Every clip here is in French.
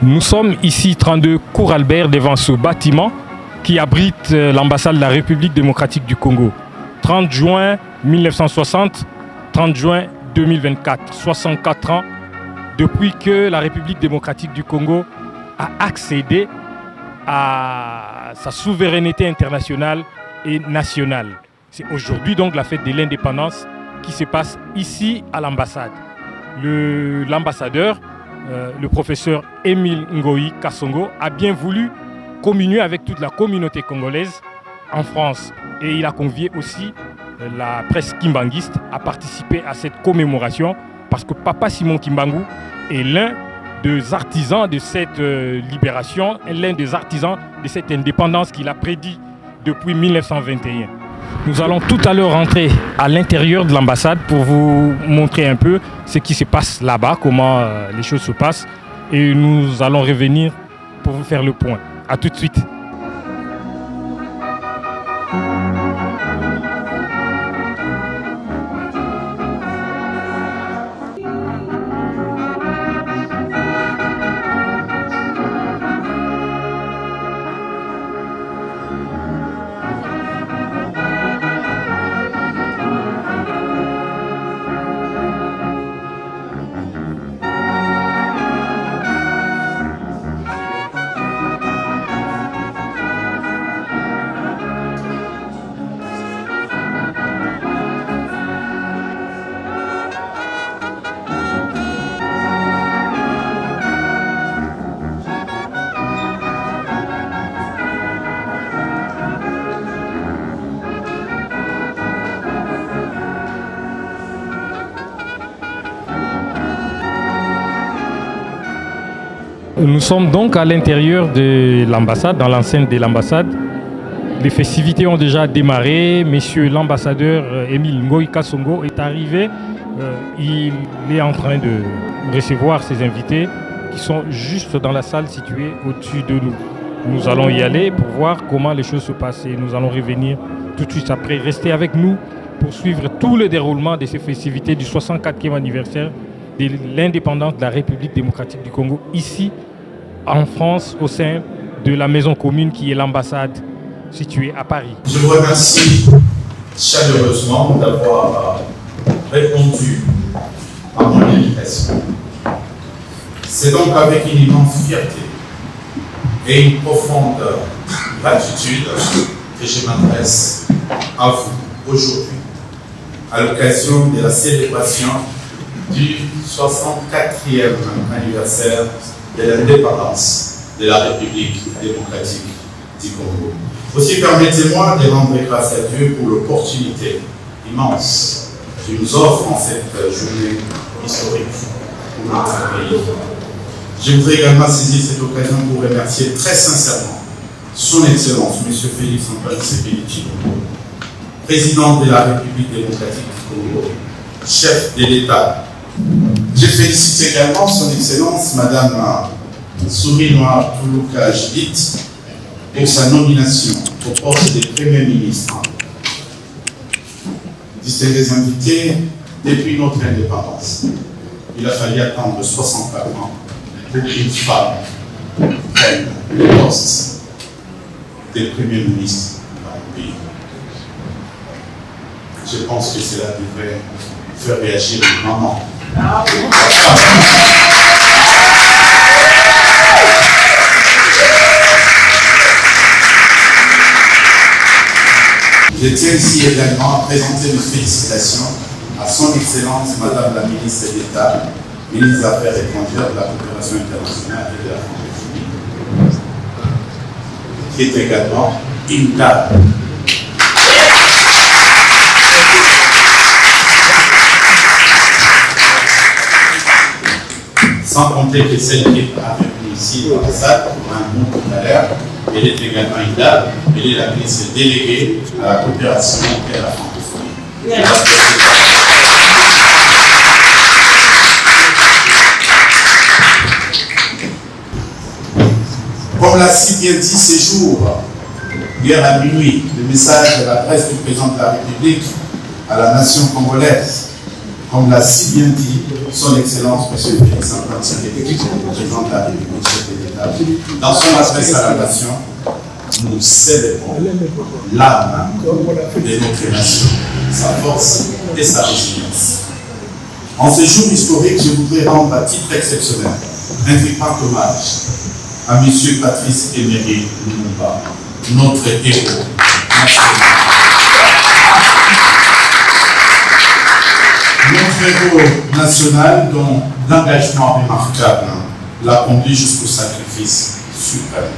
Nous sommes ici 32 Cour Albert devant ce bâtiment qui abrite l'ambassade de la République démocratique du Congo. 30 juin 1960, 30 juin 2024, 64 ans depuis que la République démocratique du Congo a accédé à sa souveraineté internationale et nationale. C'est aujourd'hui donc la fête de l'indépendance qui se passe ici à l'ambassade. L'ambassadeur, le professeur Émile Ngoï Kasongo, a bien voulu communier avec toute la communauté congolaise en France. Et il a convié aussi la presse kimbanguiste à participer à cette commémoration parce que Papa Simon Kimbangu est l'un des artisans de cette libération, l'un des artisans de cette indépendance qu'il a prédit depuis 1921. Nous allons tout à l'heure rentrer à l'intérieur de l'ambassade pour vous montrer un peu ce qui se passe là-bas, comment les choses se passent. Et nous allons revenir pour vous faire le point. A tout de suite. Nous sommes donc à l'intérieur de l'ambassade, dans l'enceinte de l'ambassade. Les festivités ont déjà démarré. Monsieur l'ambassadeur Émile Ngoï Kasongo est arrivé. Il est en train de recevoir ses invités qui sont juste dans la salle située au-dessus de nous. Nous allons y aller pour voir comment les choses se passent et nous allons revenir tout de suite après. Restez avec nous pour suivre tout le déroulement de ces festivités du 64e anniversaire de l'indépendance de la République démocratique du Congo, ici en France, au sein de la maison commune qui est l'ambassade située à Paris. Je vous remercie chaleureusement d'avoir répondu à mon invitation. C'est donc avec une immense fierté et une profonde gratitude que je m'adresse à vous aujourd'hui, à l'occasion de la célébration du 64e anniversaire de l'indépendance de la République démocratique du Congo. Aussi, permettez-moi de rendre grâce à Dieu pour l'opportunité immense qu'il nous offre en cette journée historique pour notre pays. Je voudrais également saisir cette occasion pour remercier très sincèrement Son Excellence, M. Félix Antoine Tshisekedi Tshilombo, président de la République démocratique du Congo, chef de l'État. Je félicite également Son Excellence, Madame Souris-Noire Toulouka Judith, pour sa nomination au poste de Premier ministre. Distingués invités, depuis notre indépendance, il a fallu attendre 64 ans pour qu'une femme prenne le poste de Premier ministre dans le pays. Je pense que cela devrait faire réagir les mamans. Je tiens ici également à présenter mes félicitations à son Excellence Madame la Ministre d'État, ministre des Affaires étrangères, de la coopération internationale et de la francophonie, qui est également une dame. Sans compter que celle qui est avec nous ici dans la salle, pour un mot tout à l'heure, elle est également une dame, elle est la ministre déléguée à la coopération et à la francophonie. Comme l'a si bien dit ces jours, hier à minuit, le message de l'adresse du président de la République à la nation congolaise, comme l'a si bien dit son Excellence M. Félix Antoine Tshisekedi, le président de la République, chef de l'État, dans son adresse à la nation, nous célébrons l'âme de notre nation, sa force et sa résilience. En ce jour historique, je voudrais rendre à titre exceptionnel un vibrant hommage à M. Patrice Emery Lumumba, notre héros national. Notre héros national dont l'engagement remarquable l'a conduit jusqu'au sacrifice suprême,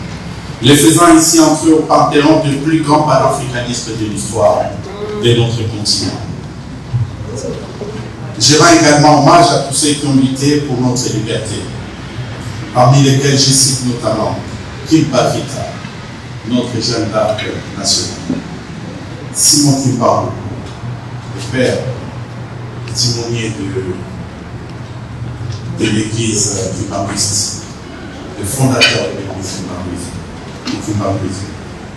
les faisant ici entrer au panthéon des plus grands panafricanistes de l'histoire de notre continent. Je rends également hommage à tous ceux qui ont lutté pour notre liberté, parmi lesquels je cite notamment Kimpa Vita, notre jeune d'arc national, Simon Kimpa, le père timonier de l'église du Baptiste, le fondateur de l'église du Baptiste,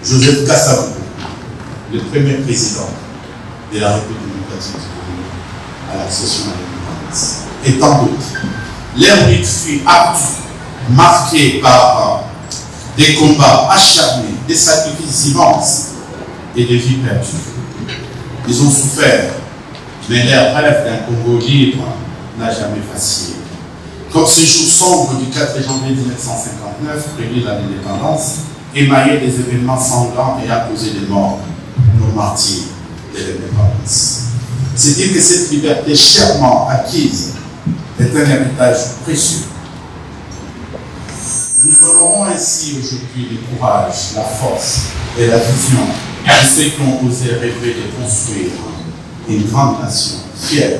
Joseph Kasavubu, le premier président de la République démocratique du Congo à l'accession à l'indépendance, et tant d'autres. Leur lutte fut ardue, marquée par des combats acharnés, des sacrifices immenses et des vies perdues. Ils ont souffert, mais leur rêve d'un Congo libre n'a jamais vacillé. Comme ce jour sombre du 4 janvier 1959, prélude à l'indépendance, émaillé des événements sanglants et a causé des morts, nos martyrs de l'indépendance. C'est dire que cette liberté chèrement acquise est un héritage précieux. Nous honorons ainsi aujourd'hui le courage, la force et la vision de ceux qui ont osé rêver de construire une grande nation fière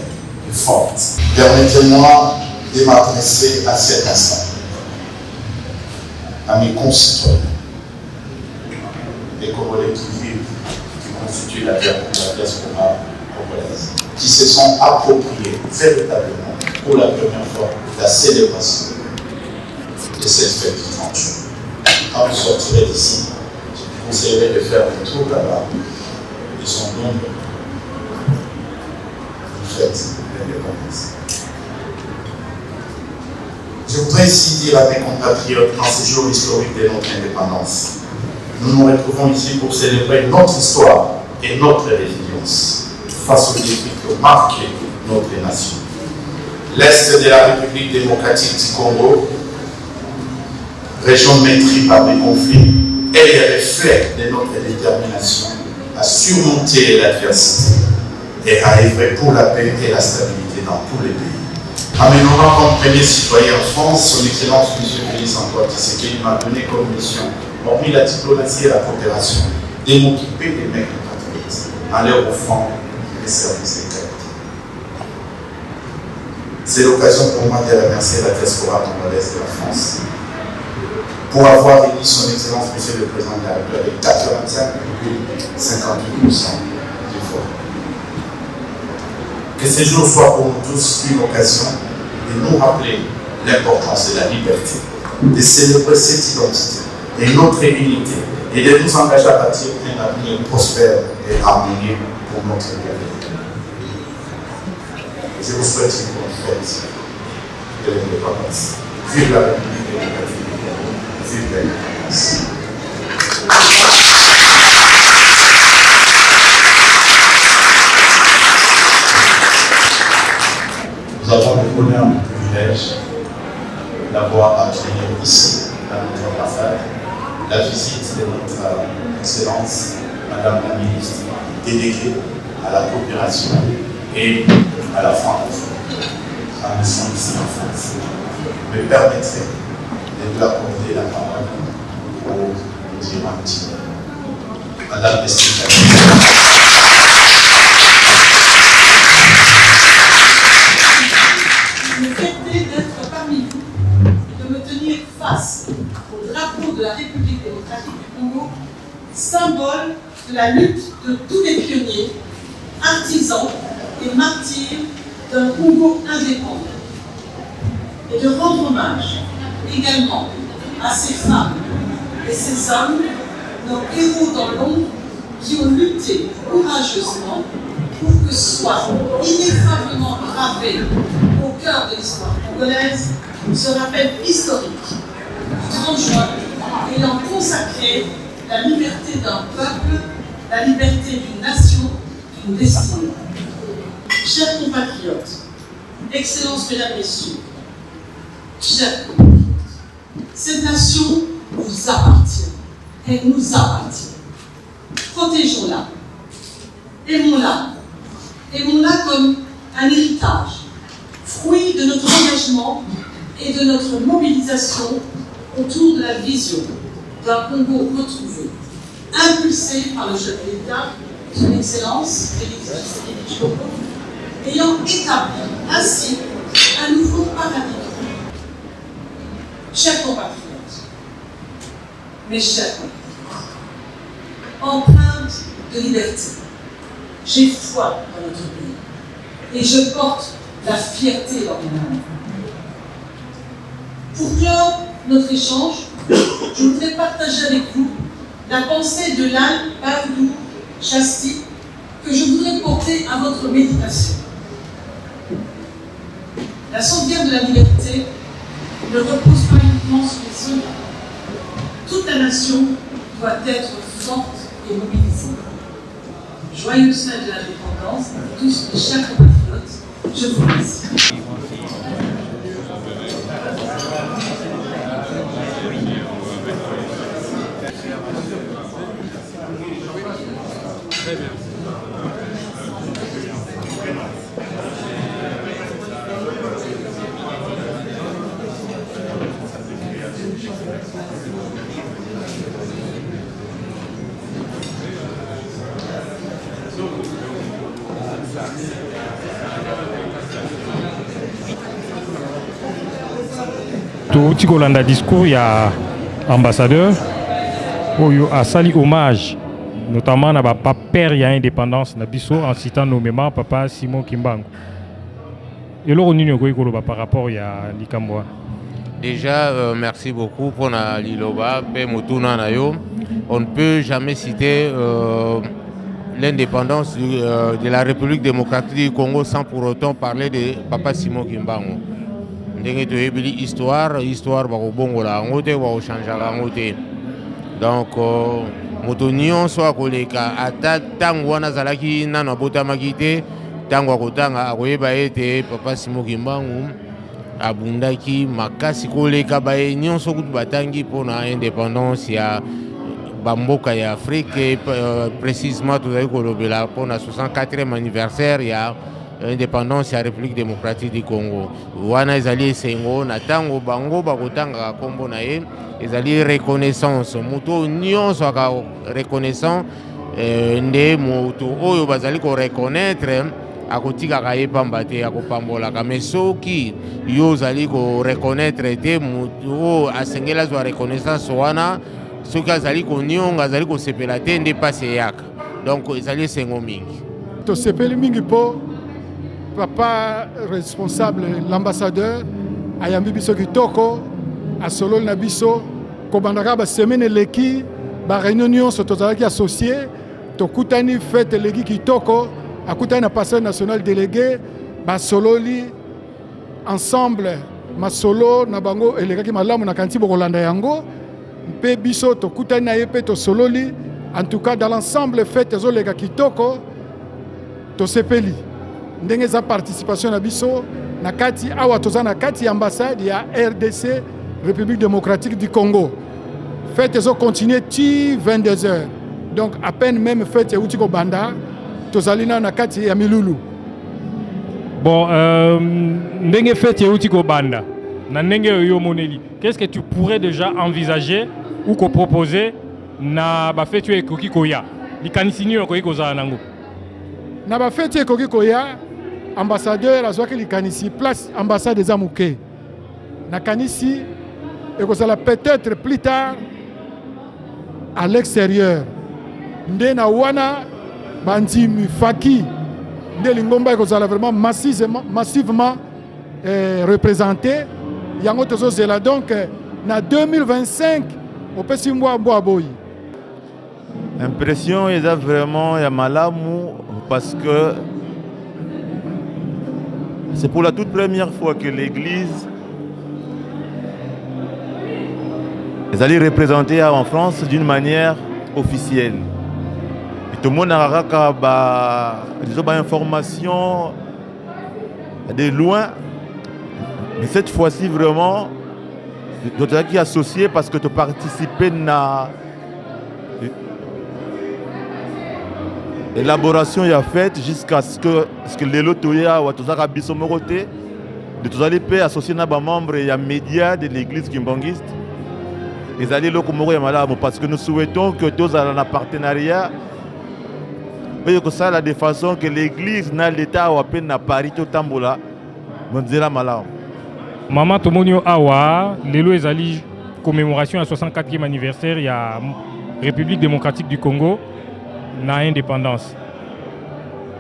et forte. Permettez-moi de m'adresser à cet instant à mes concitoyens, les Congolais qui vivent, qui constituent la diaspora congolaise, qui se sont appropriés véritablement pour la première fois la célébration de cette fête du 30 juin. Quand vous sortirez d'ici, je vous conseillerais de faire un tour là-bas. Ils sont nombreux. Vous faites l'indépendance. Je voudrais ici dire à mes compatriotes, en ce jour historique de notre indépendance, nous nous retrouvons ici pour célébrer notre histoire et notre résilience face aux défis qui ont marqué notre nation. L'Est de la République démocratique du Congo, région maîtrisée par des conflits, est le reflet de notre détermination à surmonter l'adversité et à œuvrer pour la paix et la stabilité dans tous les pays. En me nommant comme premier citoyen en France, son Excellence M. Félix Antoine Tshisekedi m'a donné comme mission, hormis la diplomatie et la coopération, de m'occuper des mes compatriotes en leur offrant les services de qualité. C'est l'occasion pour moi de remercier la diaspora congolaise de la France pour avoir élu son Excellence M. le Président de la République avec 85,58% du vote. Que ce jour soit pour nous tous une occasion de nous rappeler l'importance de la liberté, de célébrer cette identité et notre unité et de nous engager à bâtir un avenir prospère et harmonieux pour notre pays. Je vous souhaite une bonne fête de l'indépendance. Vive la République démocratique du Congo. Vive l'indépendance. Nous avons le bonheur et le privilège d'avoir accueilli ici, à notre ambassade, la visite de notre Excellence, Madame la Ministre délégué à la coopération et à la francophonie. En mission ici en France, me permettrait de vous accorder la parole pour nous dire un petit mot. Madame la secrétaire. Une fierté d'être parmi vous et de me tenir face au drapeau de la République démocratique du Congo, symbole de la lutte de tous les pionniers, artisans et martyrs d'un Congo indépendant. Et de rendre hommage également à ces femmes et ces hommes, nos héros dans l'ombre, qui ont lutté courageusement pour que soit ineffablement gravé au cœur de l'histoire congolaise ce rappel historique du 30 juin ayant consacré la liberté d'un peuple, la liberté d'une nation, d'une destinée. Chers compatriotes, Excellences, Mesdames, Messieurs, chers compatriotes, cette nation vous appartient, elle nous appartient. Protégeons-la, aimons-la, aimons-la comme un héritage, fruit de notre engagement et de notre mobilisation autour de la vision d'un Congo retrouvé, impulsé par le chef d'État, son Excellence Félix Tshisekedi, ayant établi ainsi un nouveau paradigme. Chers compatriotes, mes chers compatriotes, empreinte de liberté, j'ai foi dans notre pays et je porte la fierté dans mes mains. Pour clore notre échange, je voudrais partager avec vous la pensée de l'âne Baoudou Chasti que je voudrais porter à votre méditation. La sauvegarde de la liberté ne repose pas uniquement sur les soldats. Toute la nation doit être forte et mobilisée. Joyeuse fête de l'indépendance à tous mes chers compatriotes. Je vous remercie. Très bien. Touti kolanda discours ya ambassadeur oyo asali hommage notamment na papa père ya indépendance na biso en citant nommément papa Simon Kimbangu. Eloko nini okoki koloba par rapport ya likambo. Déjà, merci beaucoup pour la Liloba, Motuna Nayo. On ne peut jamais citer l'indépendance de la République démocratique du Congo sans pour autant parler de Papa Simon Kimbangu. Histoire va au bongo la ngote va au changer la ngote. Donc motonion soit koleka ata tango wana zalaki nana bota makite tango akotanga akoyeba ete Papa Simon Kimbangu abundaki makasi koleka baye nyonso kutu batangi pona indépendance ya bamboka ya Afrique précisément tozali kolobela pona 64e anniversaire ya indépendance ya République démocratique du Congo. Wana ezali esengo na tango bango bakotanga kombo na ye ezali reconnaissance moto nyonso aka reconnaissant nde moto oyo bazali ko reconnaître akotikaka ye pamba te akopambolaka mais soki yo ozali ko reconnaître te moto oyo asengeli azwa reconnaissance wana soki azali konionga azali kosepela te nde pasi eyaka donc ezali esengo mingi tosepeli mingi mpo papa responsable l'ambassadeur ayambi biso kitoko asololi na biso kobandaka basemaine eleki bareunion nyonso tozalaki associé tokutani fete eleki kitoko akutani na pasteur national délégué basololi ensemble masolo na bango elekaki malamu na kanti bokolanda yango mpe biso tokutani na ye mpe tosololi en tout cas dans l'ensemble fete ezoleka kitoko tosepeli ndenge eza participation na biso na kati awa toza na kati ya ambassade ya RDC République démocratique du Congo. Fête ezo continuer ti 22h. Donc à peine même fête euti ko banda tozali na kati ya milulu. Bon, ndenge fete yeuti ko banda na ndenge yo moneli, qu'est-ce que tu pourrais déjà envisager ou ko proposer na ba fete ekoki koya likanisi nini okoki kozala nango? Na ba fete ekoki koya, ambassadeur azwaki likanisi place ambassade eza moke na kanisi ekozala peut-être plus tard à l'extérieur. Nde na wana bandimi faki nde lingomba ekozala vraiment massivement représenté. Yango tozozela donc na 2025 opesi mwa boy. Impression est vraiment ya malamu parce que c'est pour la toute première fois que l'église est allée représenter en France d'une manière officielle. Et tout le monde a des informations de loin. Mais cette fois-ci, vraiment, tu es associé parce que tu participes à l'élaboration est faite jusqu'à ce que les lotoya ou tous les bisomoroté de tous les pays associés à des membres et médias de l'église kimbanguiste. Ils allaient là parce que nous souhaitons que tous aient un partenariat. Que ça, de façon que l'église n'a l'État ou à peine à Paris, tout tambola, on dira malade. Maman Tomonio Awa, lelo ezali commémoration à 64e anniversaire ya République démocratique du Congo na indépendance.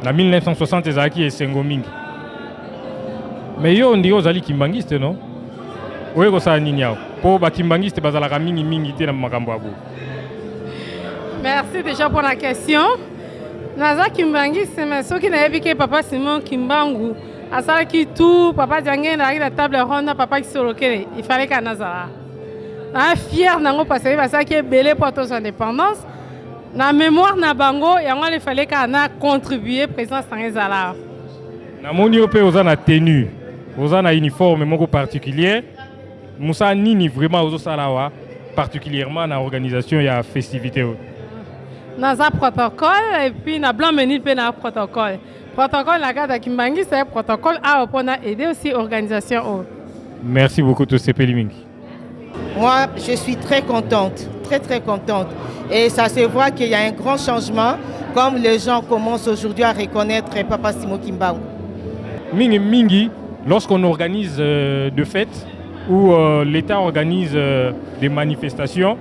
Na 1960 ezalaki esengo mingi. Mais yo ndi ozali kimbangiste non? Oye ko sa nini yao? Po ba kimbangiste bazalaka mingi te na makambo abo. Merci déjà pour la question. Naza kimbangiste mais soki na yebi ke papa Simon Kimbangu asalaki tout papa Diangé na la table ronde papa qui sorokele il fallait qu'à Nazara. Na fier nango parce que basaki belé pour son indépendance. Na mémoire na bango yango il fallait qu'ana contribuer présence dans ezala. Na moni ope ozana tenue, ozana uniforme moko particulier. Musa nini vraiment ozo salawa particulièrement na organisation ya festivité. Naza protocole et puis na blanc menu pe na protocole. Protocole la garde Kimbangi c'est un protocole à pour aider aussi l'organisation. Merci beaucoup Tosepe Limingi. Moi, je suis très contente, très contente. Et ça se voit qu'il y a un grand changement, comme les gens commencent aujourd'hui à reconnaître Papa Simon Kimbangu. Mingi, lorsqu'on organise de fêtes ou l'État organise des manifestations,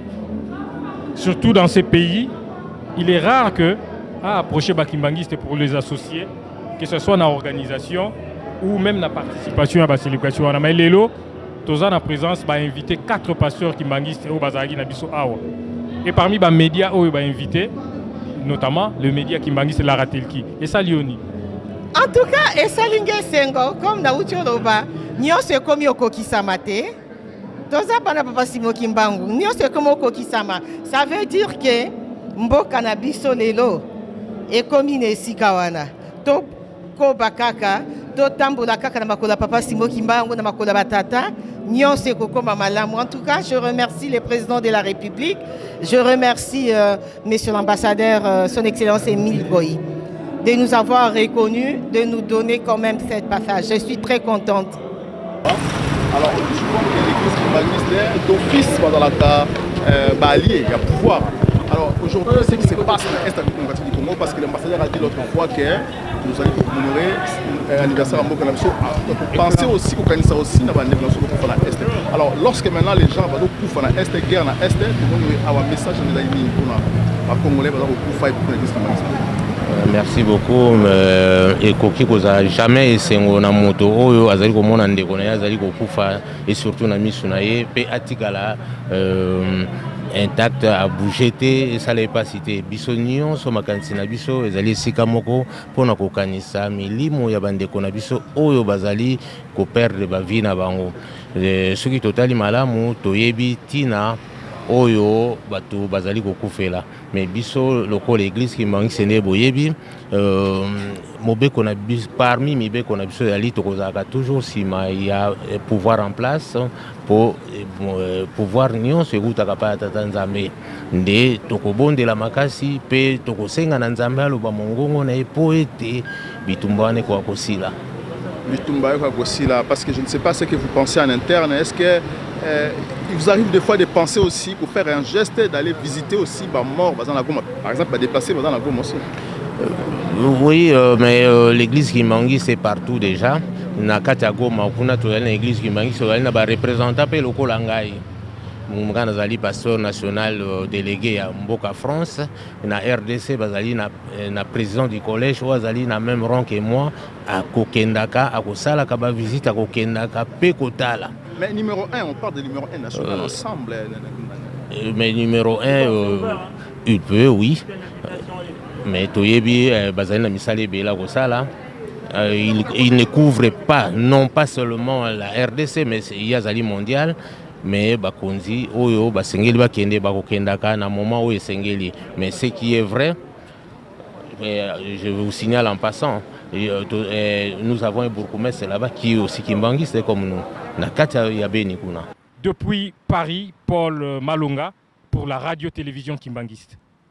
surtout dans ces pays, il est rare que approcher Bakimbanguiste pour les associer, que ce soit dans l'organisation ou même dans la participation à la célébration. Mais Lelo, tous en présence, va inviter 4 pasteurs Kimbanguistes au Bazaragi Nabiso Awa. Et parmi les médias, il va inviter notamment le média Kimbanguiste Laratelki. Et ça, Lioni. En tout cas, et ça, Sengo, comme Naoucholoba, nous sommes comme Yokokisama. Toza Bana Papa Simon Kimbangu, nous sommes comme Yokokisama. Ça veut dire que Mboka Nabiso Lelo et comme Sikawana. To Kobakaka, to Tambola Kaka Namakola Papa Simon Kimbangu Namakola Batata. En tout cas, je remercie le président de la République, je remercie monsieur l'ambassadeur, son Excellence Émile Goï, de nous avoir reconnus, de nous donner quand même cette passage. Je suis très contente. Alors, je crois que l'église kimbanguiste d'office dans la allié, il y a pouvoir. Alors, aujourd'hui, ce qui se passe dans l'Est démocratique du Congo, parce que l'ambassadeur a dit l'autre fois que nous allons commémorer l'anniversaire à Mokanabiso. Pensez aussi qu'au Canada aussi, nous avons un l'Est. Alors, lorsque maintenant les gens vont pour faire l'Est, guerre dans l'Est, tout le monde a un message de l'Aïmi pour les Congolais pour faire pour l'église kimbanguiste. Merci beaucoup. Et Koki koza jamais esengo na moto oyo azali komona ndeko na ye azali kokufa et surtout na miso na ye pe atikala intact à bouger et ça n'est pas cité bisonion so makanisi na biso ezali sika moko pona kokanisa milimo ya bandeko na biso oyo bazali ko perdre ba vie na bango soki totali malamu toyebi tina oyo bato bazali kokufela mais biso lokola église Kimbangiste nde boyebi mobeko na biso parmi mibeko na biso yali tokozalaka toujours nsima ya pouvoir en place po pouvoir nyonso ekutaka pa ya tata nzambe nde tokobondela makasi mpe tokosenga na nzambe aloba mongongo na ye po ete bitumba wana ekoka kosila. Bitumba ekoka kosila, parce que je ne sais pas ce que vous pensez en interne. Est-ce que il vous arrive des fois de penser aussi pour faire un geste d'aller visiter aussi mort dans la Goma, par exemple déplacer dans la Goma aussi? Oui, mais l'église Kimbangiste c'est partout déjà. Na kata Goma kuna to l'église Kimbangiste so na ba représentant pe lokola ngai. Mungana zali pasteur national délégué à Mboka France, na RDC bazali na président du collège ou azali na même rang que moi à Kokendaka à kosala ka ba visite à Kokendaka pe kotala. Mais numéro 1, on parle de numéro 1 national ensemble. Mais numéro 1 il peut oui. Mais toyebi bazali na misale bela kosala. Il ne couvre pas non pas seulement la RDC mais il y a zali mondial. Mais bakonzi oyo basengeli bakende bakokendaka na moment où esengeli mais ce qui est vrai je vous signale en passant nous avons un bourgmestre là-bas qui est aussi Kimbangiste comme nous na kata ya Beni kuna. Depuis Paris, Paul Malonga pour la radio-télévision Kimbangiste.